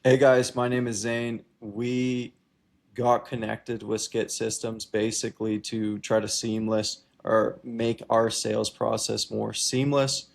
Hey guys, my name is Zane. We got connected with Skit Systems basically to try to seamless or make our sales process more seamless.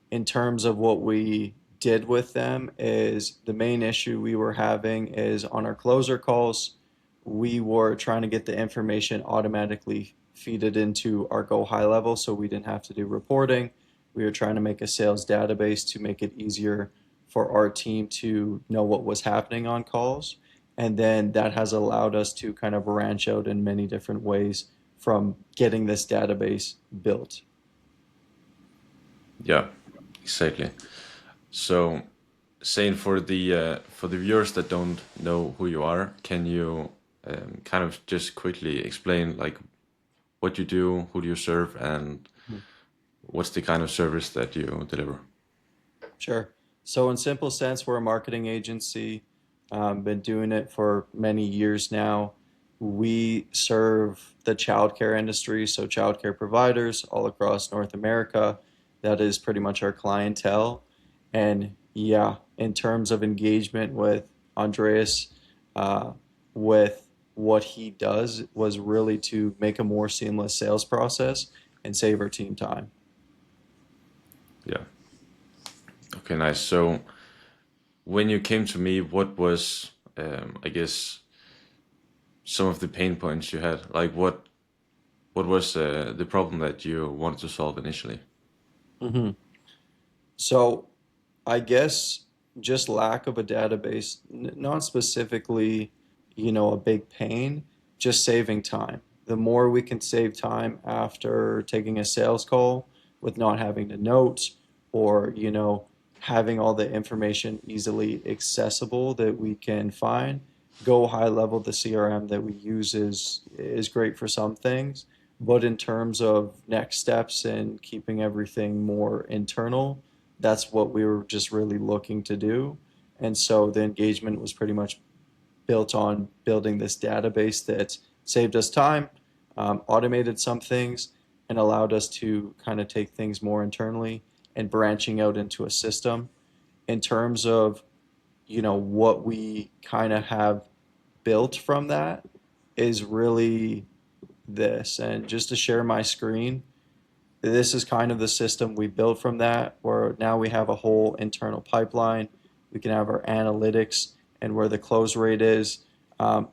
In terms of what we did with them is the main issue we were having is on our closer calls, we were trying to get the information automatically feeded into our GoHighLevel so we didn't have to do reporting. We were trying to make a sales database to make it easier for our team to know what was happening on calls. And then that has allowed us to kind of branch out in many different ways from getting this database built. Yeah, exactly. So, saying for the viewers that don't know who you are, can you kind of just quickly explain like what you do, who do you serve, and what's the kind of service that you deliver? Sure. So, in simple sense, we're a marketing agency. Been doing it for many years now. We serve the childcare industry, so childcare providers all across North America. That is pretty much our clientele. And yeah, in terms of engagement with Andreas, uh, with what he does was really to make a more seamless sales process and save our team time. Yeah. Okay, nice. So, when you came to me, what was, I guess, some of the pain points you had? Like, what was the problem that you wanted to solve initially? Mhm. So I guess just lack of a database, not specifically, a big pain, just saving time. The more we can save time after taking a sales call with not having to note or, having all the information easily accessible that we can find. Go high level, the CRM that we use is great for some things, but in terms of next steps and keeping everything more internal, that's what we were just really looking to do. And so the engagement was pretty much built on building this database that saved us time, automated some things, and allowed us to kind of take things more internally and branching out into a system. In terms of, what we kind of have built from that is really this. And just to share my screen, this is kind of the system we built from that, where now we have a whole internal pipeline. We can have our analytics and where the close rate is.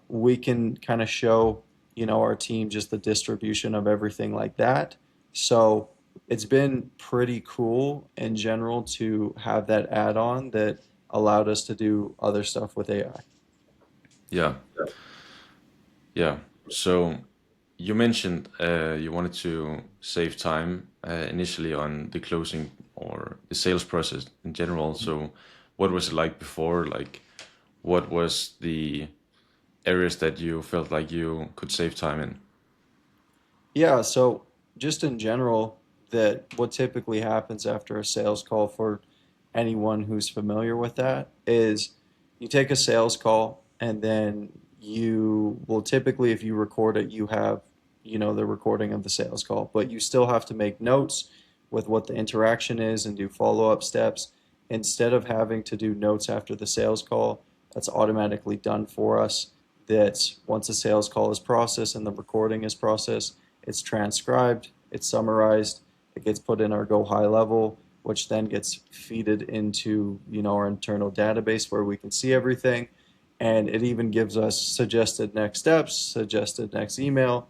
We can kind of show, our team just the distribution of everything like that. So it's been pretty cool in general to have that add-on that allowed us to do other stuff with AI. Yeah, yeah. So, you mentioned you wanted to save time initially on the closing or the sales process in general. So, what was it like before? Like, what was the areas that you felt like you could save time in? Yeah, so just in general, that what typically happens after a sales call for anyone who's familiar with that is you take a sales call and then you will typically, if you record it, you have, the recording of the sales call, but you still have to make notes with what the interaction is and do follow-up steps. Instead of having to do notes after the sales call, that's automatically done for us. That once a sales call is processed and the recording is processed, it's transcribed, it's summarized, it gets put in our GoHighLevel, which then gets feeded into our internal database where we can see everything, and it even gives us suggested next steps, suggested next email.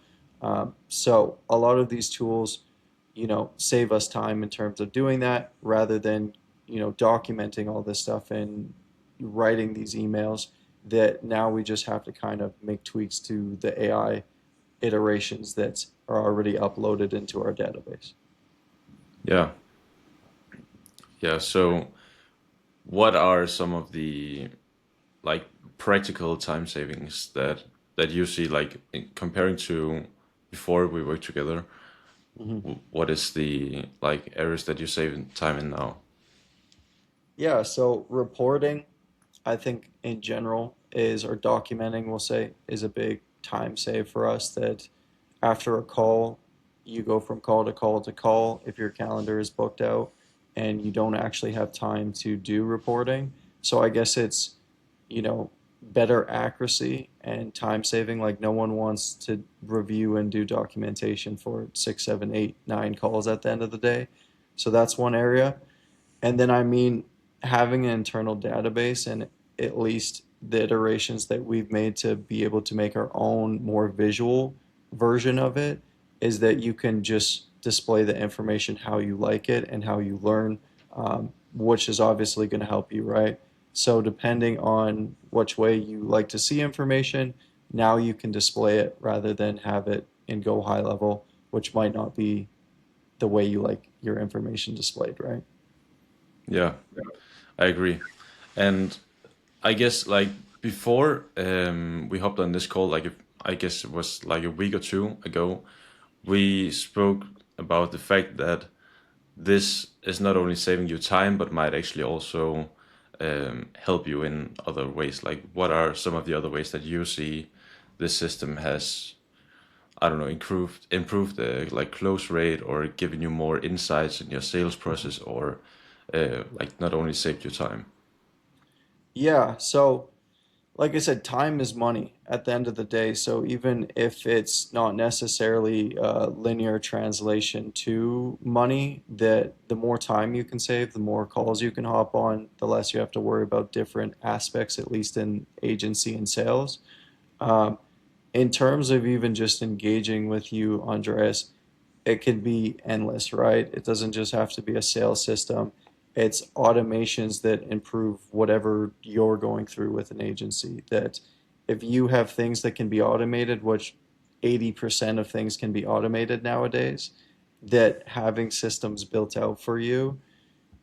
So a lot of these tools, save us time in terms of doing that rather than documenting all this stuff and writing these emails. That now we just have to kind of make tweaks to the AI iterations that are already uploaded into our database. Yeah, yeah. So, what are some of the like practical time savings that you see, like comparing to before we worked together? Mhm. What is the like areas that you save in time in now? Yeah, so reporting, I think in general is, or documenting, we'll say, is a big time save for us. That after a call, you go from call to call to call if your calendar is booked out and you don't actually have time to do reporting. So I guess it's better accuracy and time saving. Like no one wants to review and do documentation for 6, 7, 8, 9 calls at the end of the day. So that's one area. And then, I mean, having an internal database and at least the iterations that we've made to be able to make our own more visual version of it is that you can just display the information how you like it and how you learn, which is obviously going to help you, right? So, depending on which way you like to see information, now you can display it rather than have it in GoHighLevel, which might not be the way you like your information displayed, right? Yeah, I agree. And I guess like before we hopped on this call, like if, I guess it was like a week or two ago, we spoke about the fact that this is not only saving you time, but might actually also help you in other ways. Like, what are some of the other ways that you see this system has, I don't know, improved the like close rate, or given you more insights in your sales process, or like not only saved you time? Yeah, so like I said, time is money at the end of the day. So even if it's not necessarily a linear translation to money, that the more time you can save, the more calls you can hop on, the less you have to worry about different aspects, at least in agency and sales. Um, in terms of even just engaging with you, Andreas, it can be endless, right? It doesn't just have to be a sales system. It's automations that improve whatever you're going through with an agency. That if you have things that can be automated, which 80% of things can be automated nowadays, that having systems built out for you,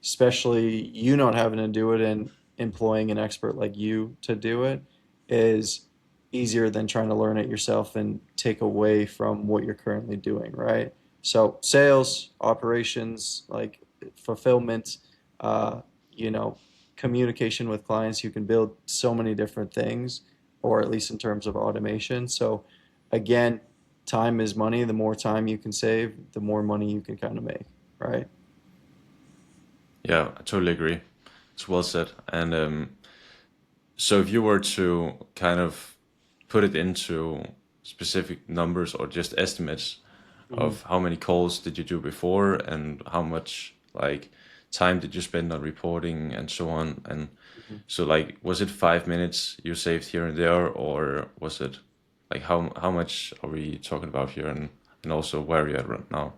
especially you not having to do it and employing an expert like you to do it, is easier than trying to learn it yourself and take away from what you're currently doing, right? So sales, operations, like fulfillment, uh, you know, communication with clients, you can build so many different things, or at least in terms of automation. So again, time is money. The more time you can save, the more money you can kind of make, right? Yeah, I totally agree. It's well said. And so if you were to kind of put it into specific numbers or just estimates Mhm. of how many calls did you do before, and how much like time did you spend on reporting and so on, and Mhm. so like was it 5 minutes you saved here and there, or was it like how much are we talking about here, and also where are you at right now?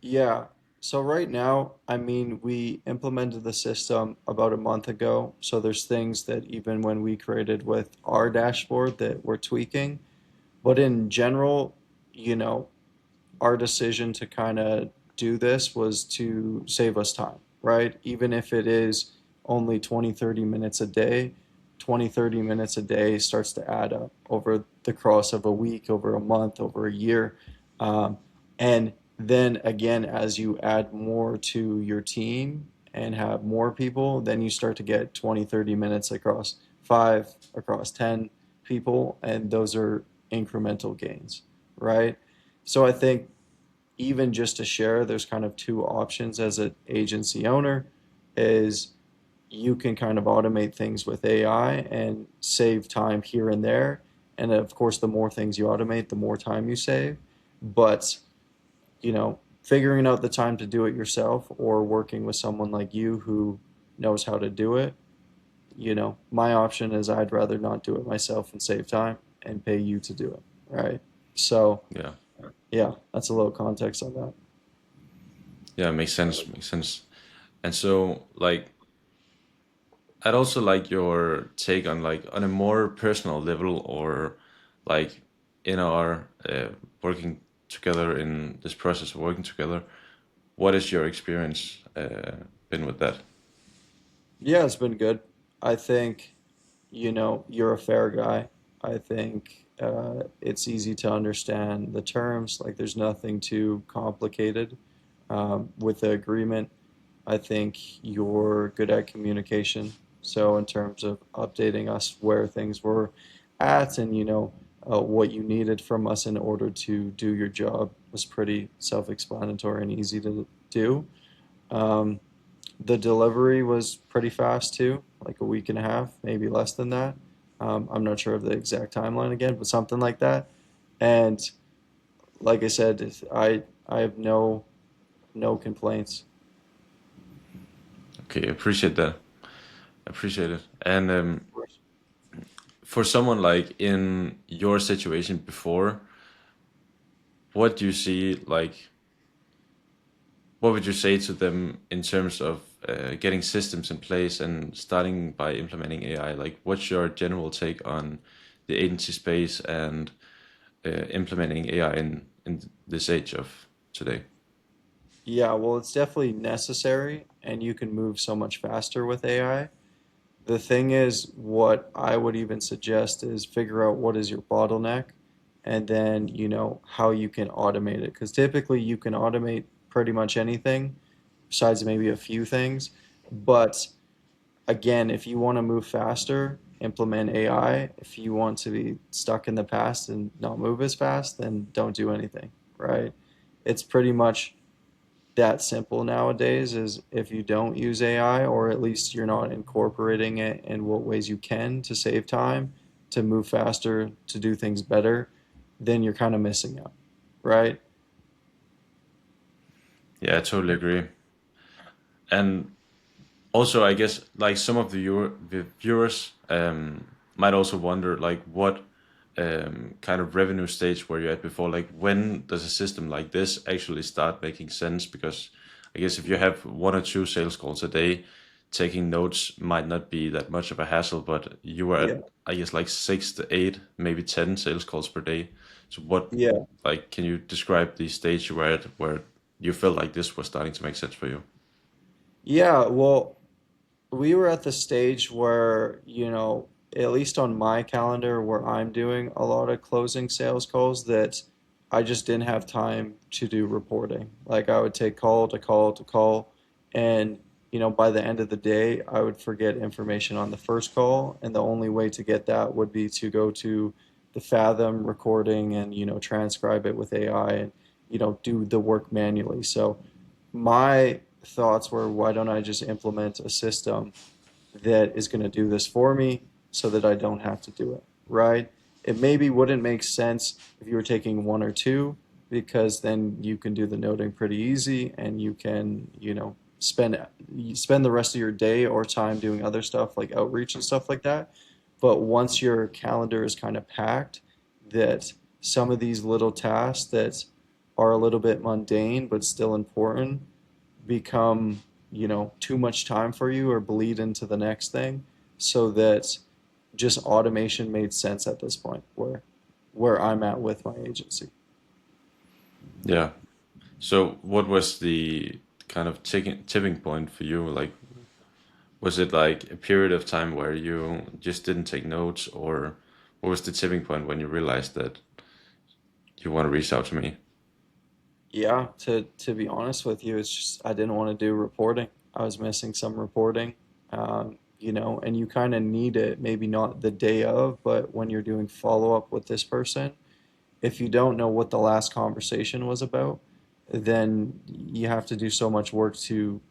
Yeah. So right now, I mean, we implemented the system about a month ago. So there's things that even when we created with our dashboard that we're tweaking. But in general, you know, our decision to kind of do this was to save us time, right? Even if it is only 20, 30 minutes a day, 20, 30 minutes a day starts to add up over the course of a week, over a month, over a year. Um, and then again, as you add more to your team and have more people, then you start to get 20, 30 minutes across five, across 10 people, and those are incremental gains, right? So I think even just to share, there's kind of two options as an agency owner is you can kind of automate things with AI and save time here and there. And of course, the more things you automate, the more time you save. But, figuring out the time to do it yourself or working with someone like you who knows how to do it, my option is I'd rather not do it myself and save time and pay you to do it. Right. So, Yeah, yeah, that's a little context on that. yeah, makes sense, makes sense. And so like I'd also like your take on like on a more personal level, or like in our working together in this process of working together. What is your experience been with that? Yeah, it's been good. I think, you're a fair guy. I think it's easy to understand the terms. Like, there's nothing too complicated with the agreement. I think you're good at communication. So, in terms of updating us where things were at and, what you needed from us in order to do your job was pretty self-explanatory and easy to do. Um, The delivery was pretty fast too, like a week and a half, maybe less than that. I'm not sure of the exact timeline again, but something like that. And like I said, I have no complaints. Okay, appreciate that. Appreciate it. And for someone like in your situation before, what do you see like? What would you say to them in terms of getting systems in place and starting by implementing AI? Like, what's your general take on the agency space and implementing AI in this age of today? Yeah, well, it's definitely necessary, and you can move so much faster with AI. The thing is, what I would even suggest is figure out what is your bottleneck and then, how you can automate it. Because typically you can automate pretty much anything besides maybe a few things. But again, if you want to move faster, implement AI. If you want to be stuck in the past and not move as fast, then don't do anything, right? It's pretty much that simple nowadays is if you don't use AI or at least you're not incorporating it in what ways you can to save time, to move faster, to do things better, then you're kind of missing out, right? Yeah, I totally agree. And also, I guess like some of the viewers might also wonder like what kind of revenue stage were you at before? Like when does a system like this actually start making sense? Because I guess if you have one or two sales calls a day, taking notes might not be that much of a hassle, but you were at Yeah. I guess like 6 to 8, maybe 10 sales calls per day. So what Yeah. like can you describe the stage you were at where you felt like this was starting to make sense for you? Yeah, well, we were at the stage where, at least on my calendar where I'm doing a lot of closing sales calls that I just didn't have time to do reporting. Like I would take call to call to call and by the end of the day, I would forget information on the first call, and the only way to get that would be to go to the Fathom recording and transcribe it with AI and do the work manually. So my thoughts were, why don't I just implement a system that is going to do this for me so that I don't have to do it, right? It maybe wouldn't make sense if you were taking one or two because then you can do the noting pretty easy and you can, spend the rest of your day or time doing other stuff like outreach and stuff like that. But once your calendar is kind of packed, that some of these little tasks that are a little bit mundane but still important become, too much time for you or bleed into the next thing so that just automation made sense at this point where I'm at with my agency. Yeah. So what was the kind of tipping point for you? Like, was it like a period of time where you just didn't take notes, or what was the tipping point when you realized that you want to reach out to me? Yeah, to be honest with you, it's just I didn't want to do reporting. I was missing some reporting, and you kind of need it, maybe not the day of, but when you're doing follow up with this person, if you don't know what the last conversation was about, then you have to do so much work to,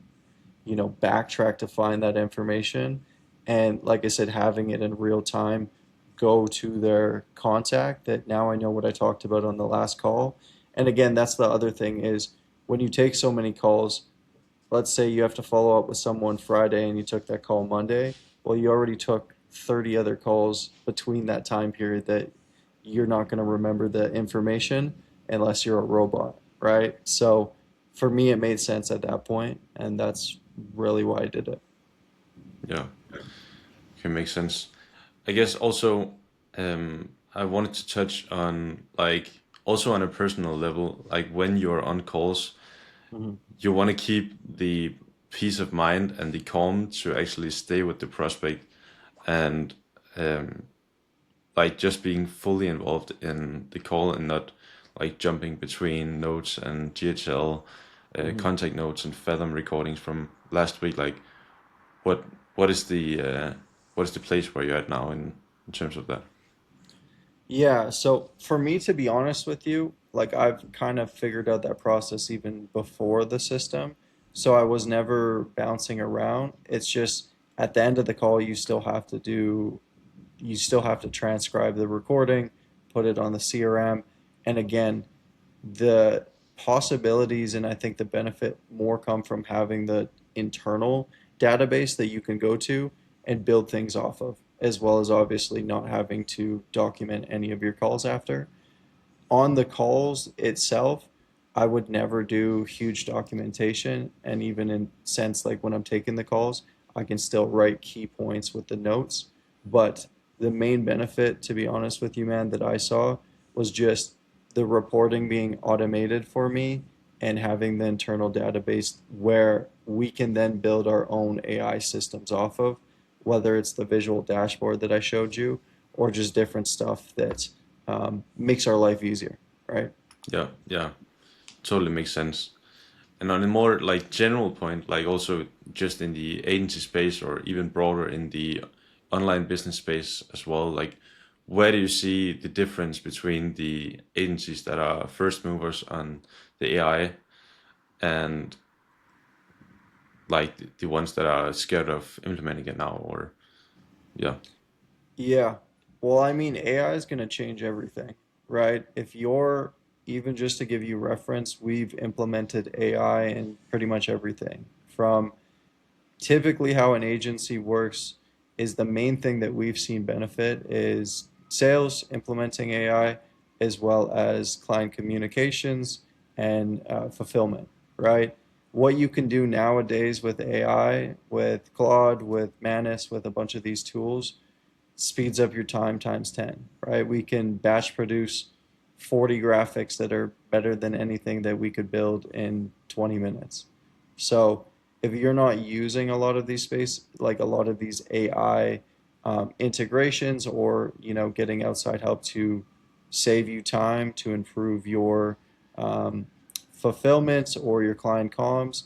backtrack to find that information. And like I said, having it in real time, go to their contact that now I know what I talked about on the last call. And again, that's the other thing is when you take so many calls, let's say you have to follow up with someone Friday and you took that call Monday, well, you already took 30 other calls between that time period that you're not going to remember the information unless you're a robot, right? So for me, it made sense at that point, and that's really why I did it. Yeah, can make sense. I guess also I wanted to touch on like also on a personal level, like when you're on calls, Mhm. you want to keep the peace of mind and the calm to actually stay with the prospect and um, like just being fully involved in the call and not like jumping between notes and GHL Mhm. contact notes and Fathom recordings from last week. Like what what is the what is the place where you're at now in terms of that? Yeah, so for me, to be honest with you, like I've kind of figured out that process even before the system. So I was never bouncing around. It's just at the end of the call, you still have to transcribe the recording, put it on the CRM. And again, the possibilities and I think the benefit more come from having the internal database that you can go to and build things off of, as well as obviously not having to document any of your calls after. On the calls itself, I would never do huge documentation. And even in sense, like when I'm taking the calls, I can still write key points with the notes. But the main benefit, to be honest with you, man, that I saw was just the reporting being automated for me and having the internal database where we can then build our own AI systems off of, whether it's the visual dashboard that I showed you or just different stuff that makes our life easier, right? Yeah, yeah, totally makes sense. And on a more like general point, like also just in the agency space or even broader in the online business space as well, like where do you see the difference between the agencies that are first movers on the AI and like the ones that are scared of implementing it now? Or yeah, Yeah. Well, I mean, AI is going to change everything, right? If you're, even just to give you reference, we've implemented AI in pretty much everything. From typically how an agency works is the main thing that we've seen benefit is sales implementing AI as well as client communications and fulfillment, right? What you can do nowadays with AI, with Claude, with Manus, with a bunch of these tools speeds up your time times 10, right? We can batch produce 40 graphics that are better than anything that we could build in 20 minutes. So if you're not using a lot of these like a lot of these AI integrations or, getting outside help to save you time, to improve your fulfillment or your client comms,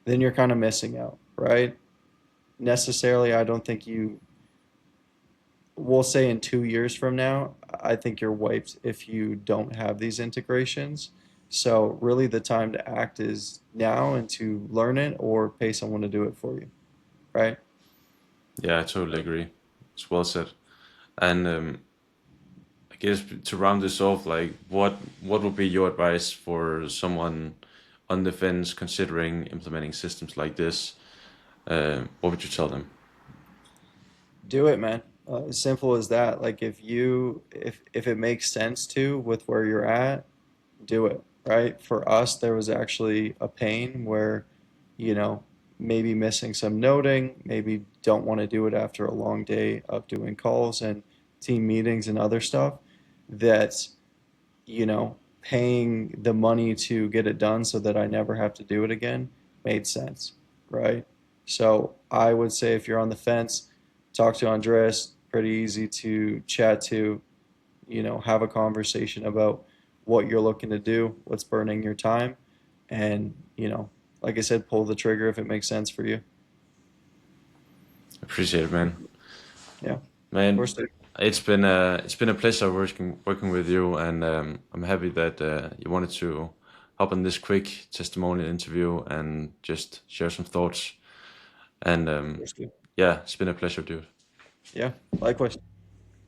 then you're kind of missing out, right? Necessarily, I don't think we'll say in 2 years from now, I think you're wiped if you don't have these integrations. So really the time to act is now and to learn it or pay someone to do it for you, right? yeah, I totally agree. It's well said. And I guess to round this off, like what would be your advice for someone on the fence considering implementing systems like this? What would you tell them? Do it, man. As simple as that. Like if it makes sense to with where you're at, do it, right? For us, there was actually a pain where, you know, maybe missing some noting, maybe don't want to do it after a long day of doing calls and team meetings and other stuff, that, paying the money to get it done so that I never have to do it again made sense, right? So I would say if you're on the fence, talk to Andres, pretty easy to chat to, have a conversation about what you're looking to do, what's burning your time, and, like I said, pull the trigger if it makes sense for you. Appreciate it, man. Yeah, of Man, course. Dude. it's been a pleasure working with you, and I'm happy that you wanted to hop on this quick testimonial interview and just share some thoughts. And Of course, dude. yeah, it's been a pleasure, dude. Yeah, likewise.